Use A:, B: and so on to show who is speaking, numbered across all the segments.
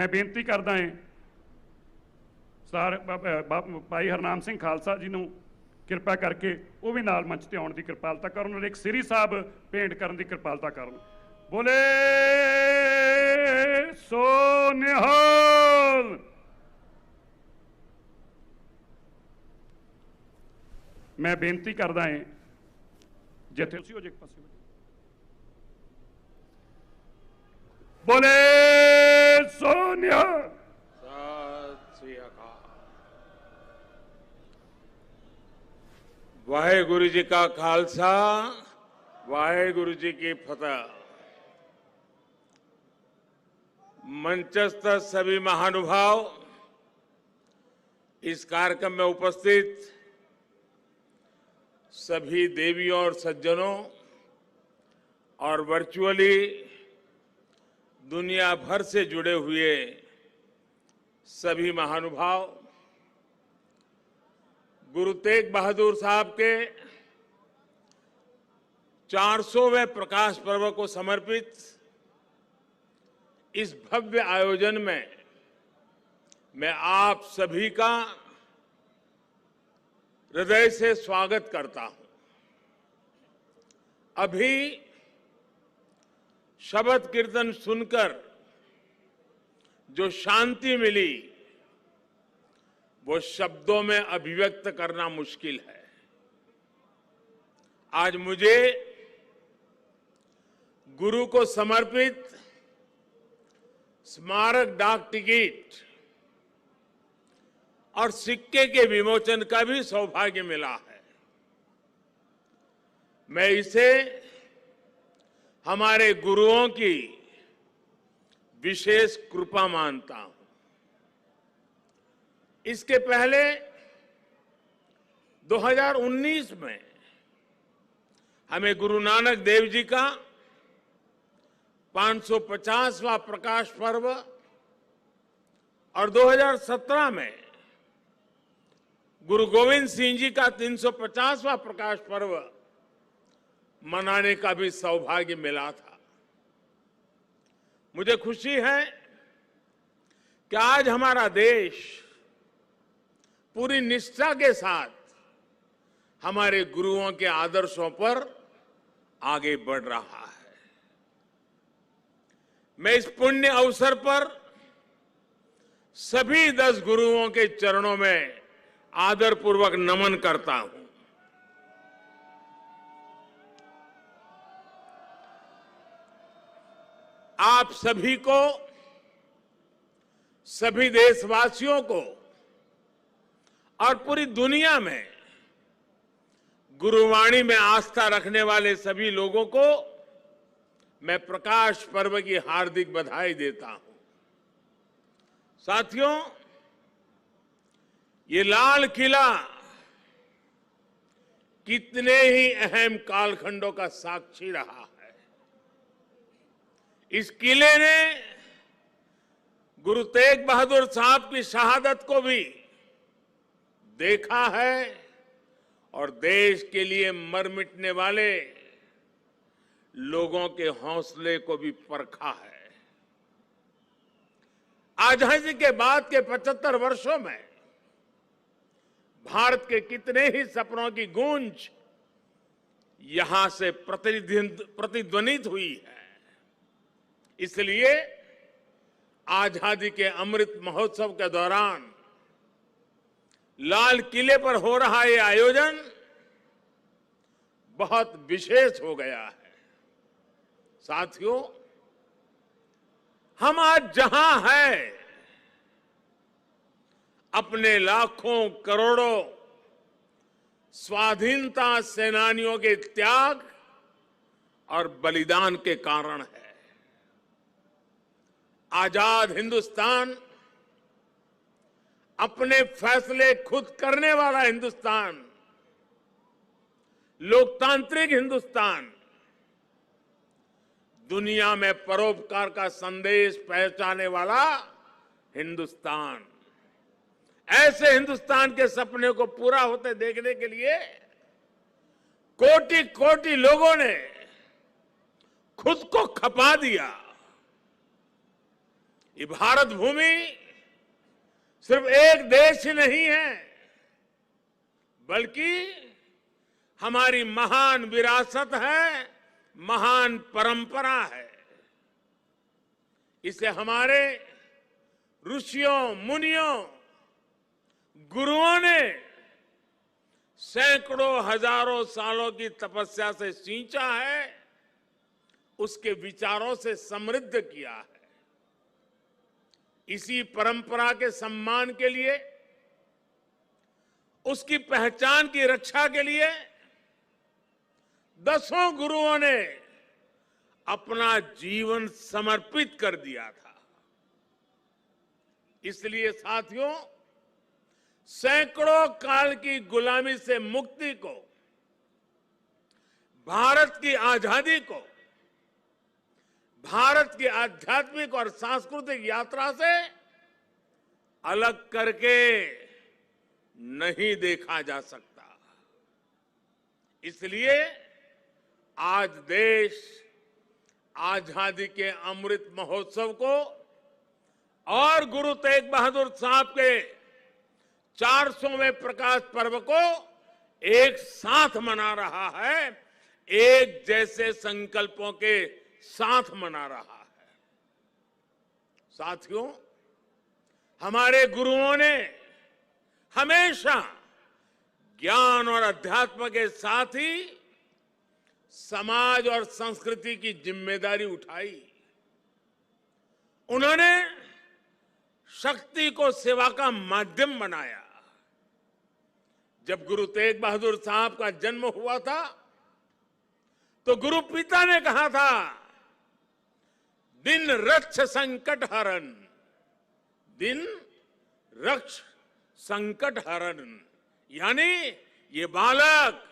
A: मैं बेनती करदा है भाई हरनाम सिंह खालसा जी ਨੂੰ ਕਿਰਪਾ ਕਰਕੇ ਉਹ ਵੀ ਨਾਲ ਮੰਚ ਤੇ ਆਉਣ ਦੀ ਕਿਰਪਾਲਤਾ ਕਰਨ ਔਰ ਇੱਕ ਸ੍ਰੀ ਸਾਹਿਬ ਭੇਂਟ ਕਰਨ ਦੀ ਕਿਰਪਾਲਤਾ ਕਰਨ। ਬੋਲੇ ਸੋ ਨਿਹਾਲ। मैं बेनती करदा है जिथे तुसीं हो जे एक पासे बोले सो निहाल।
B: वाहेगुरु जी का खालसा, वाहेगुरु जी की फतह। मंचस्थ सभी महानुभाव, इस कार्यक्रम में उपस्थित सभी देवियों और सज्जनों और वर्चुअली दुनिया भर से जुड़े हुए सभी महानुभाव, गुरु तेग बहादुर साहब के 400वें प्रकाश पर्व को समर्पित इस भव्य आयोजन में मैं आप सभी का हृदय से स्वागत करता हूं। अभी शब्द कीर्तन सुनकर जो शांति मिली वो शब्दों में अभिव्यक्त करना मुश्किल है। आज मुझे गुरु को समर्पित स्मारक डाक टिकट और सिक्के के विमोचन का भी सौभाग्य मिला है। मैं इसे हमारे गुरुओं की विशेष कृपा मानता हूं। इसके पहले 2019 में हमें गुरु नानक देव जी का 550वां प्रकाश पर्व और 2017 में गुरु गोविंद सिंह जी का 350वां प्रकाश पर्व मनाने का भी सौभाग्य मिला था। मुझे खुशी है कि आज हमारा देश पूरी निष्ठा के साथ हमारे गुरुओं के आदर्शों पर आगे बढ़ रहा है। मैं इस पुण्य अवसर पर सभी 10 गुरुओं के चरणों में आदरपूर्वक नमन करता हूं। आप सभी को, सभी देशवासियों को और पूरी दुनिया में गुरुवाणी में आस्था रखने वाले सभी लोगों को मैं प्रकाश पर्व की हार्दिक बधाई देता हूं। साथियों, ये लाल किला कितने ही अहम कालखंडों का साक्षी रहा है। इस किले ने गुरु तेग बहादुर साहब की शहादत को भी देखा है और देश के लिए मर मिटने वाले लोगों के हौसले को भी परखा है। आजादी के बाद के 75 वर्षों में भारत के कितने ही सपनों की गूंज यहां से प्रतिध्वनित हुई है। इसलिए आजादी के अमृत महोत्सव के दौरान लाल किले पर हो रहा ये आयोजन बहुत विशेष हो गया है। साथियों, हम आज जहां हैं, अपने लाखों करोड़ों स्वाधीनता सेनानियों के त्याग और बलिदान के कारण है। आजाद हिंदुस्तान, अपने फैसले खुद करने वाला हिंदुस्तान, लोकतांत्रिक हिंदुस्तान, दुनिया में परोपकार का संदेश पहुंचाने वाला हिंदुस्तान, ऐसे हिंदुस्तान के सपने को पूरा होते देखने के लिए कोटि कोटि लोगों ने खुद को खपा दिया। ये भारत भूमि सिर्फ एक देश ही नहीं है, बल्कि हमारी महान विरासत है, महान परंपरा है। इसे हमारे ऋषियों, मुनियों, गुरुओं ने सैकड़ों हजारों सालों की तपस्या से सींचा है, उसके विचारों से समृद्ध किया है। इसी परंपरा के सम्मान के लिए, उसकी पहचान की रक्षा के लिए दसों गुरुओं ने अपना जीवन समर्पित कर दिया था। इसलिए साथियों, सैकड़ों काल की गुलामी से मुक्ति को, भारत की आजादी को, भारत की आध्यात्मिक और सांस्कृतिक यात्रा से अलग करके नहीं देखा जा सकता। इसलिए आज देश आजादी के अमृत महोत्सव को और गुरु तेग बहादुर साहब के 400वें प्रकाश पर्व को एक साथ मना रहा है, एक जैसे संकल्पों के साथ मना रहा है। साथियों, हमारे गुरुओं ने हमेशा ज्ञान और अध्यात्म के साथ ही समाज और संस्कृति की जिम्मेदारी उठाई। उन्होंने शक्ति को सेवा का माध्यम बनाया। जब गुरु तेग बहादुर साहब का जन्म हुआ था, तो गुरु पिता ने कहा था, दिन रक्ष संकट हरण, दिन रक्ष संकट हरण, यानी ये बालक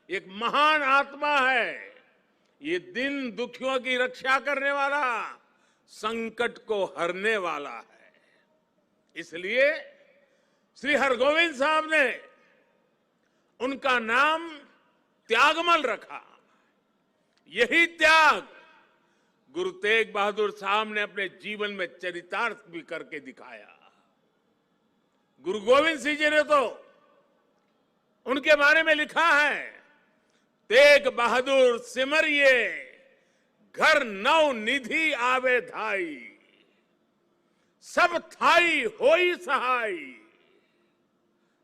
B: एक महान आत्मा है, ये दिन दुखियों की रक्षा करने वाला, संकट को हरने वाला है। इसलिए श्री हरगोविंद साहब ने उनका नाम त्यागमल रखा। यही त्याग गुरु तेग बहादुर साहब ने अपने जीवन में चरितार्थ भी करके दिखाया। गुरु गोविंद सिंह जी ने तो उनके बारे में लिखा है, तेग बहादुर सिमरिए घर नौ निधि आवे धाई, सब थाई होई सहाय।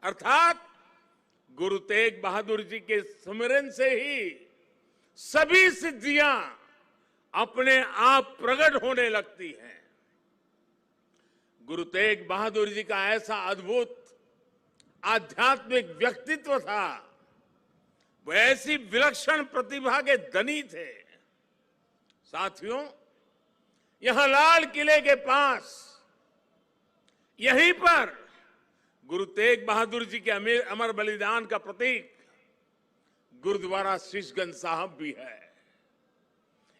B: अर्थात गुरु तेग बहादुर जी के सुमिरन से ही सभी सिद्धियां अपने आप प्रकट होने लगती हैं। गुरु तेग बहादुर जी का ऐसा अद्भुत आध्यात्मिक व्यक्तित्व था, वो ऐसी विलक्षण प्रतिभा के धनी थे। साथियों, यहां लाल किले के पास, यहीं पर गुरु तेग बहादुर जी के अमर बलिदान का प्रतीक गुरुद्वारा शीशगंज साहब भी है।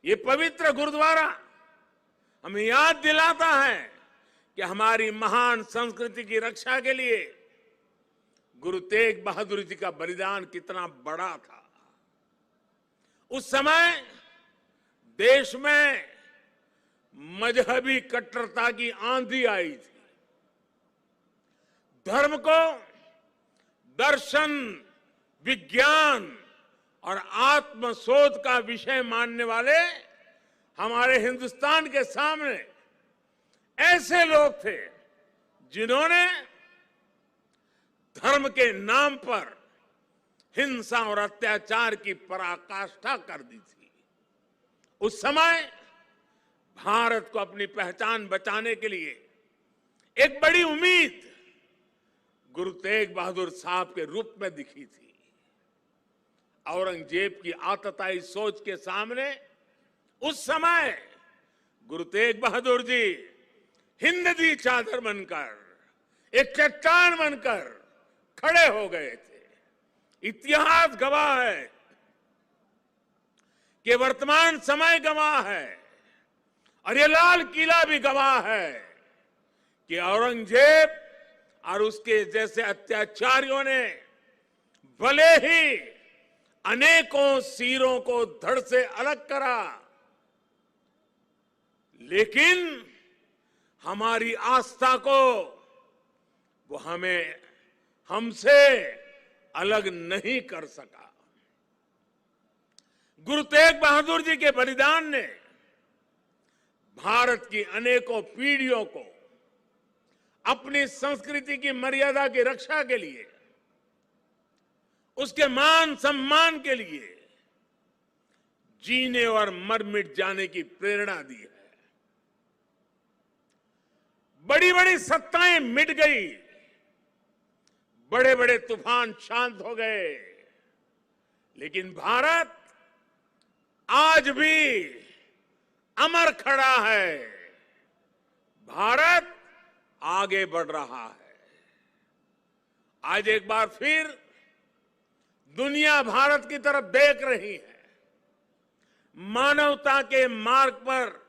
B: ये पवित्र गुरुद्वारा हमें याद दिलाता है कि हमारी महान संस्कृति की रक्षा के लिए गुरु तेग बहादुर जी का बलिदान कितना बड़ा था। उस समय देश में मजहबी कट्टरता की आंधी आई थी। धर्म को दर्शन, विज्ञान और आत्मशोध का विषय मानने वाले हमारे हिंदुस्तान के सामने ऐसे लोग थे जिन्होंने धर्म के नाम पर हिंसा और अत्याचार की पराकाष्ठा कर दी थी। उस समय भारत को अपनी पहचान बचाने के लिए एक बड़ी उम्मीद गुरु तेग बहादुर साहब के रूप में दिखी थी। औरंगजेब की आतताई सोच के सामने उस समय गुरु तेग बहादुर जी हिंद दी चादर बनकर, एक चट्टान बनकर खड़े हो गए थे। इतिहास गवाह है कि वर्तमान समय गवाह है और ये लाल किला भी गवाह है कि औरंगजेब और उसके जैसे अत्याचारियों ने भले ही अनेकों सिरों को धड़ से अलग करा, लेकिन हमारी आस्था को वो हमसे अलग नहीं कर सका। गुरु तेग बहादुर जी के बलिदान ने भारत की अनेकों पीढ़ियों को अपनी संस्कृति की मर्यादा की रक्षा के लिए, उसके मान सम्मान के लिए जीने और मर मिट जाने की प्रेरणा दी है। बड़ी बड़ी सत्ताएं मिट गई, बड़े बड़े तूफान शांत हो गए, लेकिन भारत आज भी अमर खड़ा है। भारत आगे बढ़ रहा है। आज एक बार फिर दुनिया भारत की तरफ देख रही है, मानवता के मार्ग पर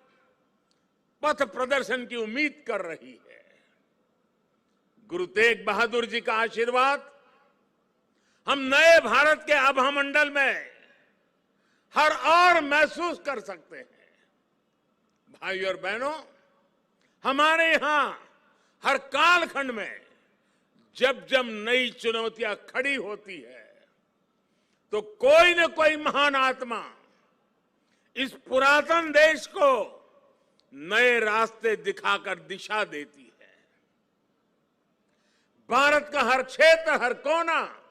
B: पथ प्रदर्शन की उम्मीद कर रही है। गुरु तेग बहादुर जी का आशीर्वाद हम नए भारत के आभामंडल में हर और महसूस कर सकते हैं। भाइयों और बहनों, हमारे यहां हर कालखंड में जब जब नई चुनौतियां खड़ी होती है तो कोई न कोई महान आत्मा इस पुरातन देश को नए रास्ते दिखाकर दिशा देती है। भारत का हर क्षेत्र, हर कोना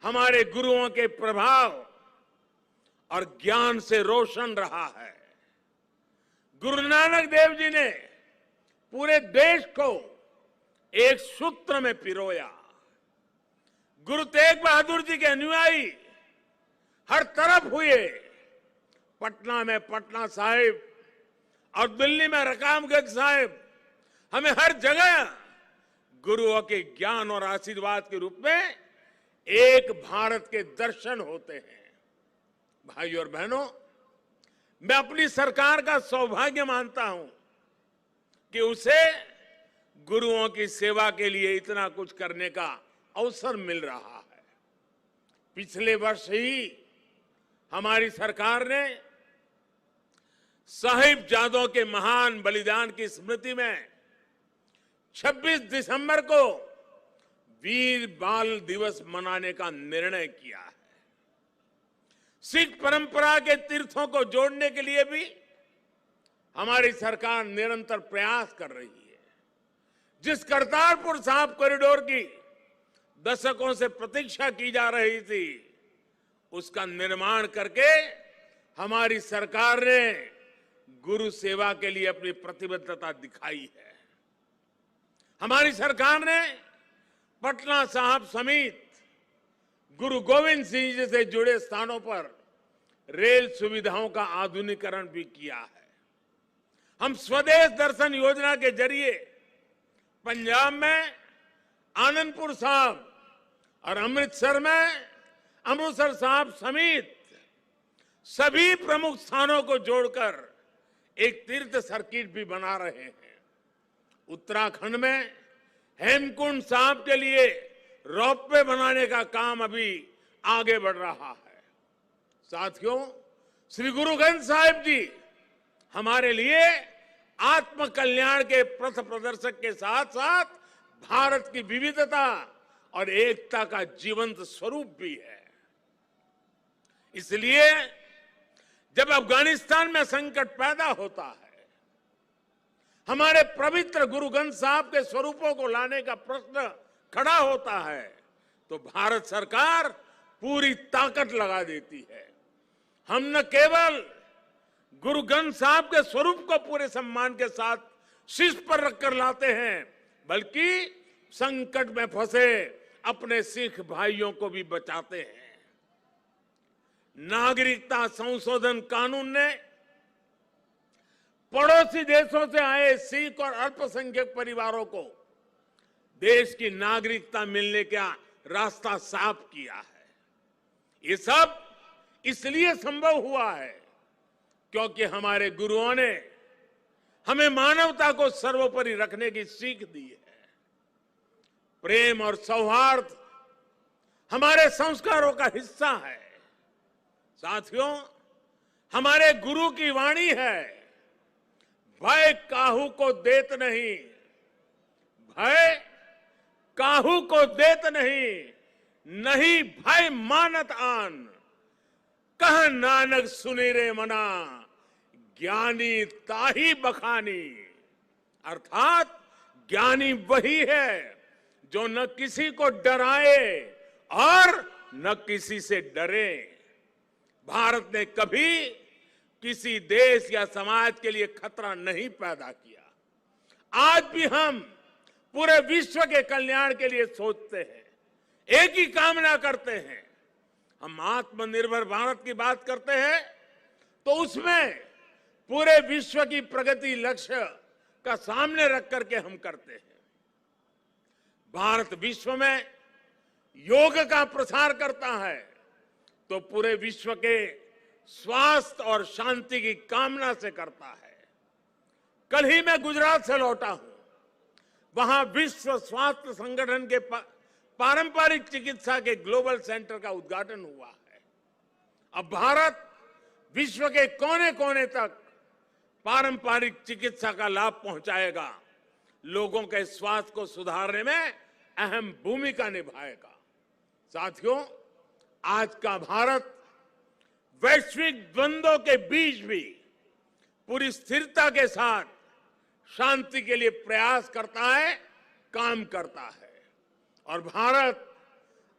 B: हमारे गुरुओं के प्रभाव और ज्ञान से रोशन रहा है। गुरु नानक देव जी ने पूरे देश को एक सूत्र में पिरोया। गुरु तेग बहादुर जी के अनुयायी हर तरफ हुए। पटना में पटना साहिब और दिल्ली में रकाबगंज साहिब, हमें हर जगह गुरुओं के ज्ञान और आशीर्वाद के रूप में एक भारत के दर्शन होते हैं। भाइयों और बहनों, मैं अपनी सरकार का सौभाग्य मानता हूं कि उसे गुरुओं की सेवा के लिए इतना कुछ करने का अवसर मिल रहा है। पिछले वर्ष ही हमारी सरकार ने साहिबजादों के महान बलिदान की स्मृति में 26 दिसंबर को वीर बाल दिवस मनाने का निर्णय किया है। सिख परंपरा के तीर्थों को जोड़ने के लिए भी हमारी सरकार निरंतर प्रयास कर रही है। जिस करतारपुर साहिब कॉरिडोर की दशकों से प्रतीक्षा की जा रही थी, उसका निर्माण करके हमारी सरकार ने गुरु सेवा के लिए अपनी प्रतिबद्धता दिखाई है। हमारी सरकार ने पटना साहिब समेत गुरु गोविंद सिंह जी से जुड़े स्थानों पर रेल सुविधाओं का आधुनिकीकरण भी किया है। हम स्वदेश दर्शन योजना के जरिए पंजाब में आनंदपुर साहिब और अमृतसर साहिब समेत सभी प्रमुख स्थानों को जोड़कर एक तीर्थ सर्किट भी बना रहे हैं। उत्तराखंड में हेमकुंड साहिब के लिए रोपवे बनाने का काम अभी आगे बढ़ रहा है। साथियों, श्री गुरु ग्रंथ साहिब जी हमारे लिए आत्म कल्याण के पथ प्रदर्शक के साथ साथ भारत की विविधता और एकता का जीवंत स्वरूप भी है। इसलिए जब अफगानिस्तान में संकट पैदा होता है, हमारे पवित्र गुरु ग्रंथ साहिब के स्वरूपों को लाने का प्रश्न खड़ा होता है, तो भारत सरकार पूरी ताकत लगा देती है। हम न केवल गुरु ग्रंथ साहिब के स्वरूप को पूरे सम्मान के साथ शीर्ष पर रखकर लाते हैं, बल्कि संकट में फंसे अपने सिख भाइयों को भी बचाते हैं। नागरिकता संशोधन कानून ने पड़ोसी देशों से आए सिख और अल्पसंख्यक परिवारों को देश की नागरिकता मिलने का रास्ता साफ किया है। ये सब इसलिए संभव हुआ है क्योंकि हमारे गुरुओं ने हमें मानवता को सर्वोपरि रखने की सीख दी है। प्रेम और सौहार्द हमारे संस्कारों का हिस्सा है। साथियों, हमारे गुरु की वाणी है, भय काहू को देत नहीं, भय काहू को देत नहीं, नहीं भय मानत आन, कह नानक सुनी रे मना, ज्ञानी ताही बखानी। अर्थात ज्ञानी वही है जो न किसी को डराए और न किसी से डरे। भारत ने कभी किसी देश या समाज के लिए खतरा नहीं पैदा किया। आज भी हम पूरे विश्व के कल्याण के लिए सोचते हैं, एक ही कामना करते हैं। हम आत्मनिर्भर भारत की बात करते हैं तो उसमें पूरे विश्व की प्रगति लक्ष्य का सामने रख करके हम करते हैं। भारत विश्व में योग का प्रसार करता है तो पूरे विश्व के स्वास्थ्य और शांति की कामना से करता है। कल ही मैं गुजरात से लौटा हूं, वहां विश्व स्वास्थ्य संगठन के पारंपरिक चिकित्सा के ग्लोबल सेंटर का उद्घाटन हुआ है। अब भारत विश्व के कोने कोने तक पारंपरिक चिकित्सा का लाभ पहुंचाएगा, लोगों के स्वास्थ्य को सुधारने में अहम भूमिका निभाएगा। साथियों, आज का भारत वैश्विक द्वंद्वों के बीच भी पूरी स्थिरता के साथ शांति के लिए प्रयास करता है, काम करता है। और भारत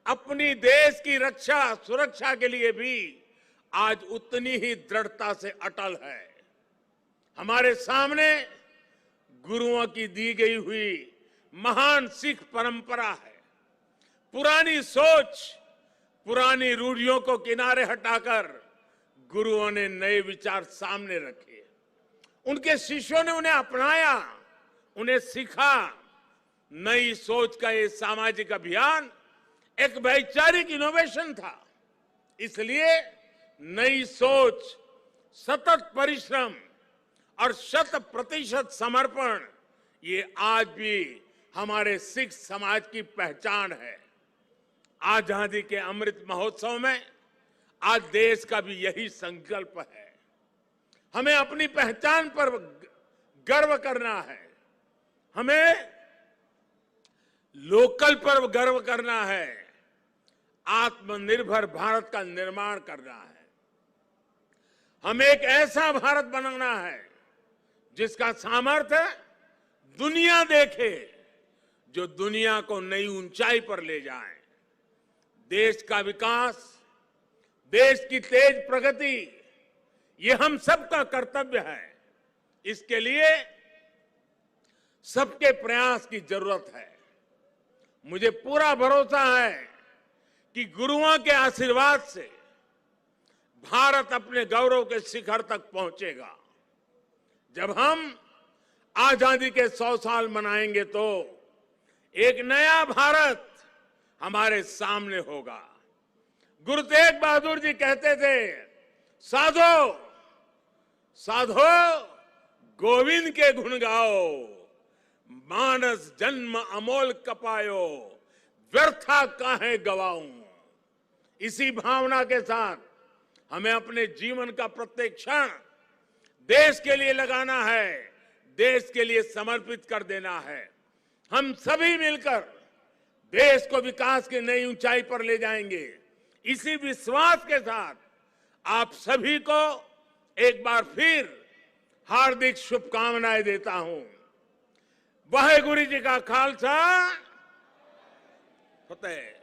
B: अपनी देश की रक्षा सुरक्षा के लिए भी आज उतनी ही दृढ़ता से अटल है। हमारे सामने गुरुओं की दी गई हुई महान सिख परंपरा है। पुरानी सोच, पुरानी रूढ़ियों को किनारे हटाकर गुरुओं ने नए विचार सामने रखे। उनके शिष्यों ने उन्हें अपनाया, उन्हें सीखा। नई सोच का ये सामाजिक अभियान एक वैचारिक इनोवेशन था। इसलिए नई सोच, सतत परिश्रम और 100% समर्पण, ये आज भी हमारे सिख समाज की पहचान है। आजादी के अमृत महोत्सव में आज देश का भी यही संकल्प है। हमें अपनी पहचान पर गर्व करना है, हमें लोकल पर गर्व करना है, आत्मनिर्भर भारत का निर्माण करना है। हमें एक ऐसा भारत बनाना है जिसका सामर्थ्य दुनिया देखे, जो दुनिया को नई ऊंचाई पर ले जाए। देश का विकास, देश की तेज प्रगति, ये हम सबका कर्तव्य है। इसके लिए सबके प्रयास की जरूरत है। मुझे पूरा भरोसा है कि गुरुओं के आशीर्वाद से भारत अपने गौरव के शिखर तक पहुंचेगा। जब हम आजादी के 100 साल मनाएंगे तो एक नया भारत हमारे सामने होगा। गुरु तेग बहादुर जी कहते थे, साधो साधो गोविंद के गुण गाओ, मानस जन्म अमोल कपायो, व्यर्था काहे गवाऊं। इसी भावना के साथ हमें अपने जीवन का प्रत्येक क्षण देश के लिए लगाना है, देश के लिए समर्पित कर देना है। हम सभी मिलकर देश को विकास की नई ऊंचाई पर ले जाएंगे। इसी विश्वास के साथ आप सभी को एक बार फिर हार्दिक शुभकामनाएं देता हूं। वाहेगुरु जी का खालसा, फतेह।